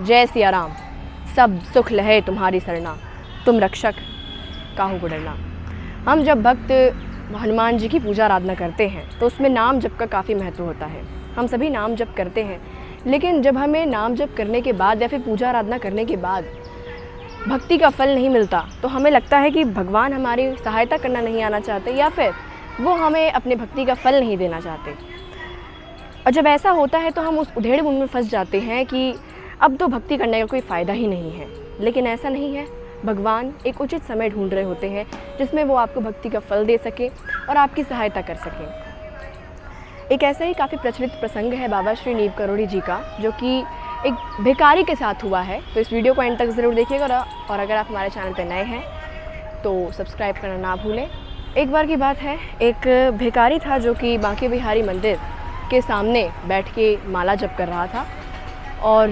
जय सिया राम, सब सुख लहे तुम्हारी सरना, तुम रक्षक काहू को डरना। हम जब भक्त हनुमान जी की पूजा आराधना करते हैं तो उसमें नाम जप का काफ़ी महत्व होता है। हम सभी नाम जप करते हैं, लेकिन जब हमें नाम जप करने के बाद या फिर पूजा आराधना करने के बाद भक्ति का फल नहीं मिलता तो हमें लगता है कि भगवान हमारी सहायता करना नहीं आना चाहते या फिर वो हमें अपने भक्ति का फल नहीं देना चाहते। और जब ऐसा होता है तो हम उस उधेड़ बुन में फंस जाते हैं कि अब तो भक्ति करने का कोई फ़ायदा ही नहीं है। लेकिन ऐसा नहीं है। भगवान एक उचित समय ढूंढ रहे होते हैं जिसमें वो आपको भक्ति का फल दे सके और आपकी सहायता कर सकें। एक ऐसा ही काफ़ी प्रचलित प्रसंग है बाबा श्री नीम करोड़ी जी का, जो कि एक भिखारी के साथ हुआ है। तो इस वीडियो को एंड तक ज़रूर देखिएगा और अगर आप हमारे चैनल पर नए हैं तो सब्सक्राइब करना ना भूलें। एक बार की बात है, एक भिखारी था जो कि बांके बिहारी मंदिर के सामने बैठ के माला जप कर रहा था और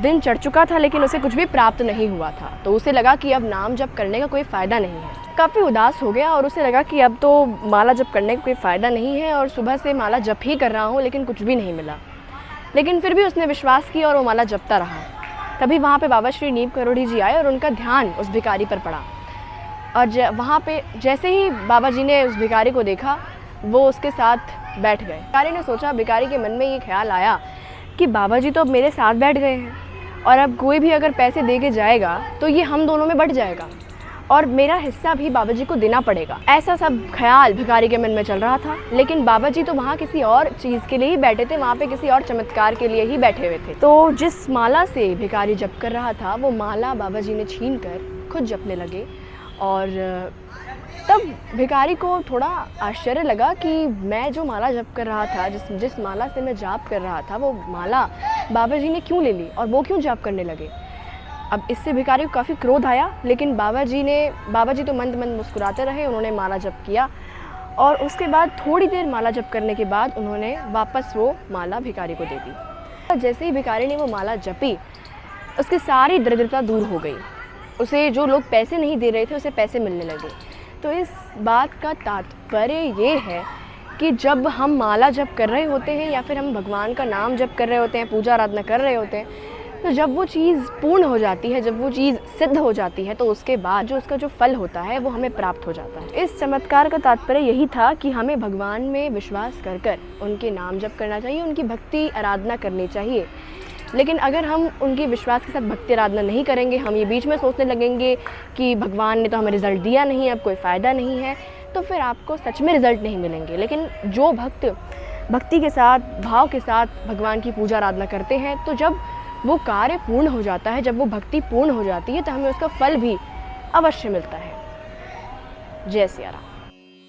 दिन चढ़ चुका था लेकिन उसे कुछ भी प्राप्त नहीं हुआ था। तो उसे लगा कि अब नाम जप करने का कोई फ़ायदा नहीं है। काफ़ी उदास हो गया और उसे लगा कि अब तो माला जप करने का कोई फ़ायदा नहीं है और सुबह से माला जप ही कर रहा हूँ लेकिन कुछ भी नहीं मिला। लेकिन फिर भी उसने विश्वास किया और वो माला जपता रहा। तभी वहाँ पे बाबा श्री नीम करोड़ी जी आए और उनका ध्यान उस भिखारी पर पड़ा। और वहाँ पे जैसे ही बाबा जी ने उस भिखारी को देखा वो उसके साथ बैठ गए। भिखारी ने सोचा, भिखारी के मन में ये ख्याल आया कि बाबा जी तो अब मेरे साथ बैठ गए हैं और अब कोई भी अगर पैसे दे के जाएगा तो ये हम दोनों में बढ़ जाएगा और मेरा हिस्सा भी बाबा जी को देना पड़ेगा। ऐसा सब ख्याल भिखारी के मन में चल रहा था। लेकिन बाबा जी तो वहाँ किसी और चीज़ के लिए ही बैठे थे, वहाँ पे किसी और चमत्कार के लिए ही बैठे हुए थे। तो जिस माला से भिखारी जप कर रहा था वो माला बाबा जी ने छीन कर खुद जपने लगे। और तब भिखारी को थोड़ा आश्चर्य लगा कि मैं जो माला जप कर रहा था, जिस माला से मैं जाप कर रहा था, वो माला बाबा जी ने क्यों ले ली और वो क्यों जाप करने लगे। अब इससे भिखारी को काफ़ी क्रोध आया, लेकिन बाबा जी तो मंद मंद मुस्कुराते रहे। उन्होंने माला जप किया और उसके बाद थोड़ी देर माला जप करने के बाद उन्होंने वापस वो माला भिखारी को दे दी। जैसे ही भिखारी ने वो माला जपी उसकी सारी दरिद्रता दूर हो गई। उसे जो लोग पैसे नहीं दे रहे थे उसे पैसे मिलने लगे। तो इस बात का तात्पर्य ये है कि जब हम माला जप कर रहे होते हैं या फिर हम भगवान का नाम जप कर रहे होते हैं, पूजा आराधना कर रहे होते हैं, तो जब वो चीज़ पूर्ण हो जाती है, जब वो चीज़ सिद्ध हो जाती है तो उसके बाद जो उसका जो फल होता है वो हमें प्राप्त हो जाता है। इस चमत्कार का तात्पर्य यही था कि हमें भगवान में विश्वास कर कर उनके नाम जप करना चाहिए, उनकी भक्ति आराधना करनी चाहिए। लेकिन अगर हम उनके विश्वास के साथ भक्ति आराधना नहीं करेंगे, हम ये बीच में सोचने लगेंगे कि भगवान ने तो हमें रिज़ल्ट दिया नहीं, अब कोई फ़ायदा नहीं है, तो फिर आपको सच में रिज़ल्ट नहीं मिलेंगे। लेकिन जो भक्त भक्ति के साथ, भाव के साथ भगवान की पूजा आराधना करते हैं तो जब वो कार्य पूर्ण हो जाता है, जब वो भक्ति पूर्ण हो जाती है तो हमें उसका फल भी अवश्य मिलता है। जय सिया राम।